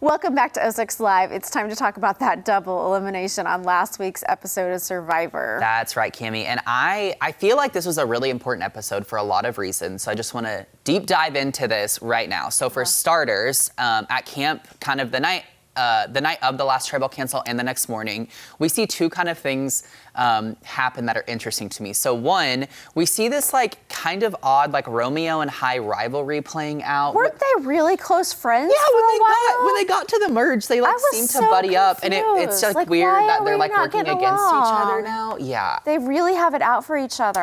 Welcome back to Ozarks Live. It's time to talk about that double elimination on last week's episode of Survivor. That's right, Cammie. And I feel like this was a really important episode for a lot of reasons. So I just want to deep dive into this right now. So for starters, at camp, kind of the night of the last tribal cancel and the next morning, we see two kind of things happen that are interesting to me. So one, we see this like kind of odd like Romeo and Hai rivalry playing out. Weren't they really close friends? Yeah, when they got to the merge, they like seemed to buddy up, and it's just like weird that they're like working against each other now. Yeah, they really have it out for each other.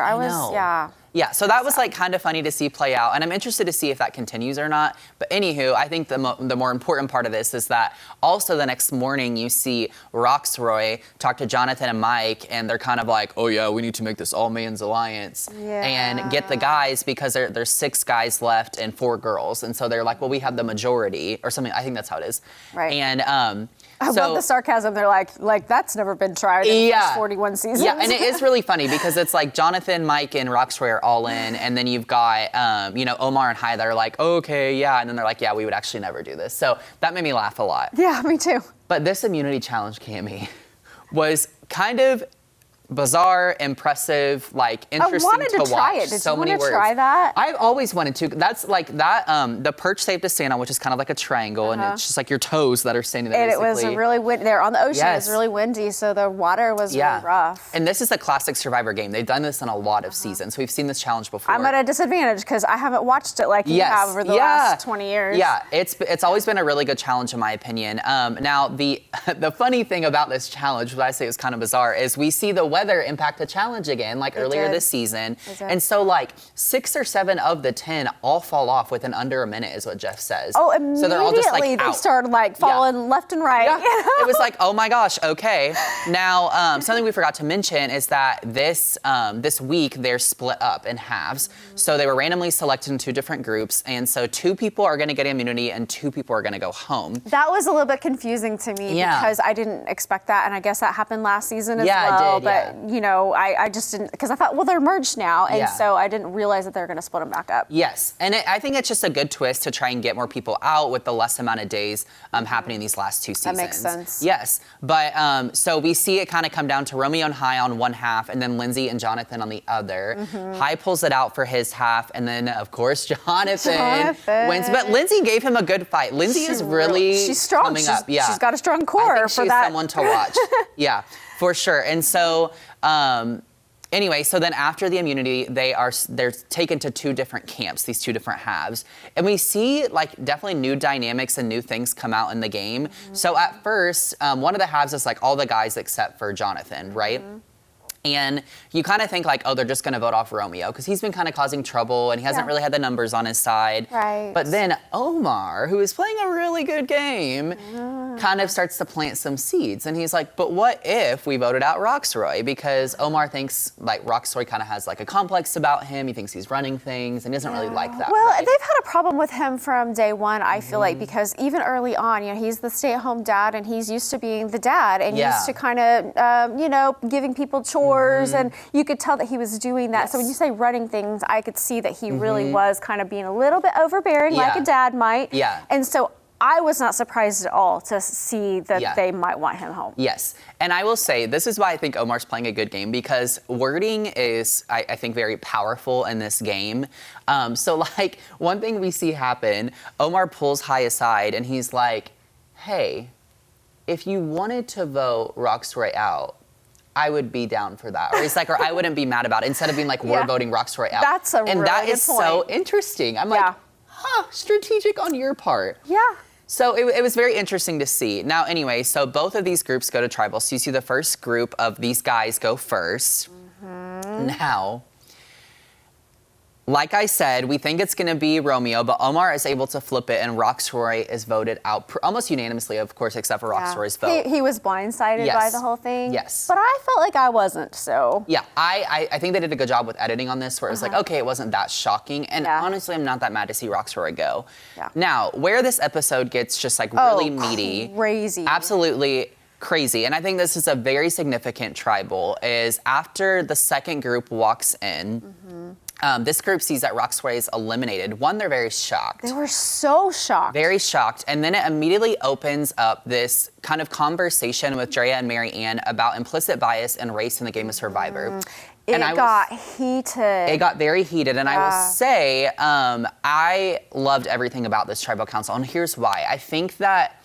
Yeah, so that was like kind of funny to see play out, and I'm interested to see if that continues or not. But anywho, I think the more important part of this is that also the next morning you see Roxroy talk to Jonathan and Mike, and they're kind of like, oh yeah, we need to make this all man's alliance and get the guys because there's 6 guys left and 4 girls, and so they're like, well, we have the majority or something. I think that's how it is. Right. And I love the sarcasm. They're like that's never been tried in the first 41 seasons. Yeah, and it is really funny because it's like Jonathan, Mike, and Roxroy are all in, and then you've got Omar and Hai that are like, oh, okay, yeah, and then they're like, yeah, we would actually never do this. So that made me laugh a lot. Yeah, me too. But this immunity challenge, Cammie, was kind of bizarre, impressive, like interesting I wanted to try it. Did you want to try that? I've always wanted to. That's like that. The perch they have to stand on, which is kind of like a triangle, and it's just like your toes that are standing there. And basically. It was really windy. There on the ocean. It was really windy, so the water was really rough. And this is a classic Survivor game. They've done this in a lot of seasons. We've seen this challenge before. I'm at a disadvantage because I haven't watched it like you have over the last 20 years. Yeah, it's always been a really good challenge in my opinion. Now the funny thing about this challenge, what I say is kind of bizarre, is we see the weather impact the challenge again, like earlier this season. And so like 6 or 7 of the 10 all fall off within under a minute is what Jeff says. Oh, immediately so they're all just, like, they started like falling left and right. Yeah. It was like, oh my gosh, okay. Now, something we forgot to mention is that this week they're split up in halves. So they were randomly selected in 2 different groups, and so 2 people are gonna get immunity and 2 people are gonna go home. That was a little bit confusing to me because I didn't expect that, and I guess that happened last season as well. It did, but you know, I just didn't, because I thought, well, they're merged now, and so I didn't realize that they're going to split them back up. Yes, and I think it's just a good twist to try and get more people out with the less amount of days happening these last 2 seasons. That makes sense. Yes, but so we see it kind of come down to Romeo and Hai on one half, and then Lindsay and Jonathan on the other. Hai pulls it out for his half, and then of course Jonathan wins. But Lindsay gave him a good fight. Lindsay is really she's strong. Coming up. Yeah, she's got a strong core I think for she's that. someone to watch. Yeah, for sure. And so. Anyway, so then after the immunity, they're taken to 2 different camps, these 2 different halves. And we see like definitely new dynamics and new things come out in the game. So at first, one of the halves is like all the guys except for Jonathan, right? And you kind of think like, oh, they're just going to vote off Romeo because he's been kind of causing trouble and he hasn't really had the numbers on his side. Right. But then Omar, who is playing a really good game, kind of starts to plant some seeds. And he's like, but what if we voted out Roxroy? Because Omar thinks like Roxroy kind of has like a complex about him. He thinks he's running things and he doesn't really like that. Well, they've had a problem with him from day one, I feel like, because even early on, you know, he's the stay-at-home dad and he's used to being the dad and used to kind of, you know, giving people chores. And you could tell that he was doing that. So when you say running things, I could see that he really was kind of being a little bit overbearing, like a dad might. Yeah. And so I was not surprised at all to see that they might want him home. Yes. And I will say, this is why I think Omar's playing a good game, because wording is, I think, very powerful in this game. So like one thing we see happen, Omar pulls Hai aside and he's like, hey, if you wanted to vote Roxroy out, I would be down for that. Or he's like, or I wouldn't be mad about it, instead of being like, we're voting Roxroy out. That's a really good point. And that is so interesting. I'm like, strategic on your part. Yeah. So it was very interesting to see. Now, anyway, so both of these groups go to tribal. So you see the first group of these guys go first. Now, like I said, we think it's going to be Romeo, but Omar is able to flip it, and Roxroy is voted out almost unanimously, of course, except for Roxroy's vote. He was blindsided by the whole thing. Yes. But I felt like I wasn't, so. Yeah, I think they did a good job with editing on this, where it's like, okay, it wasn't that shocking. And honestly, I'm not that mad to see Roxroy go. Yeah. Now, where this episode gets just like really meaty. Crazy. Absolutely crazy. And I think this is a very significant tribal, is after the second group walks in, this group sees that Rocksroy is eliminated. One, they're very shocked. They were so shocked. Very shocked. And then it immediately opens up this kind of conversation with Drea and Mary Ann about implicit bias and race in the game of Survivor. It got heated. It got very heated. And I will say, I loved everything about this tribal council. And here's why. I think that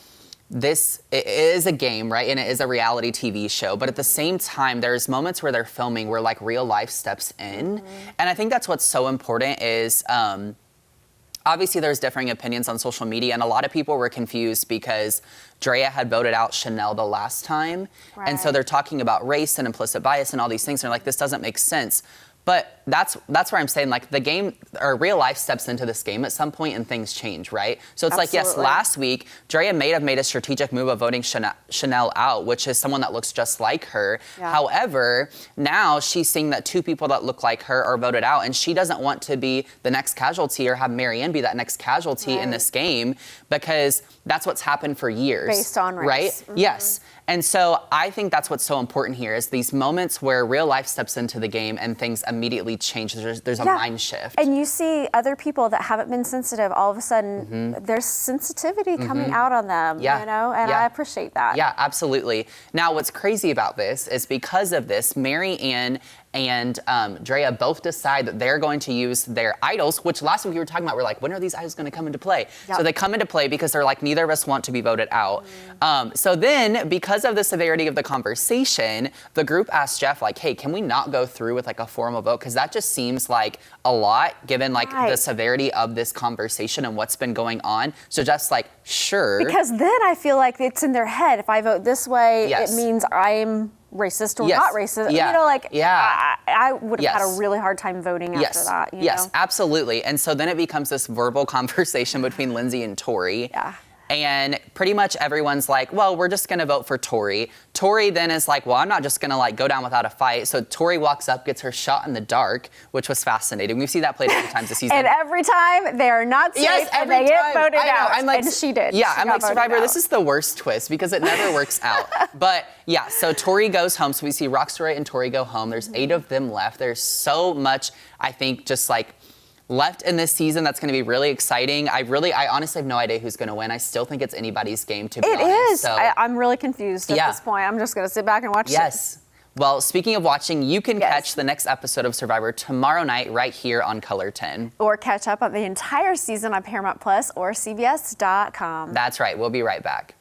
it is a game, right? And it is a reality TV show. But at the same time, there's moments where they're filming where like real life steps in. And I think that's what's so important is, obviously there's differing opinions on social media, and a lot of people were confused because Drea had voted out Chanel the last time. Right. And so they're talking about race and implicit bias and all these things. And they're like, this doesn't make sense. But that's where I'm saying, like, the game or real life steps into this game at some point and things change, right? So it's like, yes, last week, Drea may have made a strategic move of voting Chanel out, which is someone that looks just like her. Yeah. However, now she's seeing that two people that look like her are voted out, and she doesn't want to be the next casualty or have Mary Ann be that next casualty in this game, because that's what's happened for years. Based on race. Right? Mm-hmm. Yes. And so I think that's what's so important here is these moments where real life steps into the game and things immediately change. There's a mind shift. And you see other people that haven't been sensitive, all of a sudden there's sensitivity coming out on them, you know, and I appreciate that. Yeah, absolutely. Now, what's crazy about this is because of this, Mary Ann and Drea both decide that they're going to use their idols, which last week we were talking about, we're like, when are these idols going to come into play? Yep. So they come into play because they're like, neither of us want to be voted out. So then, because of the severity of the conversation, the group asked Jeff, like, hey, can we not go through with like a formal vote? Because that just seems like a lot given like the severity of this conversation and what's been going on. So Jeff's like, sure. Because then I feel like it's in their head. If I vote this way, it means I'm racist or not racist. You know, like, I would have had a really hard time voting after that. You know? Absolutely. And so then it becomes this verbal conversation between Lindsay and Tori. Yeah. And pretty much everyone's like, well, we're just gonna vote for Tori. Tori then is like, well, I'm not just gonna like go down without a fight. So Tori walks up, gets her shot in the dark, which was fascinating. We've seen that played a few times this season. And every time they are not safe and they get voted out. I'm like, and she did. Yeah, I'm like, Survivor, this is the worst twist because it never works out. But yeah, so Tori goes home. So we see Rocksroy and Tori go home. There's 8 of them left. There's so much, I think, just like left in this season that's going to be really exciting. I honestly have no idea who's going to win. I still think it's anybody's game, to be honest. It is. So, I'm really confused at this point. I'm just going to sit back and watch it. Well, speaking of watching, you can catch the next episode of Survivor tomorrow night right here on Color 10. Or catch up on the entire season on Paramount Plus or CBS.com. That's right. We'll be right back.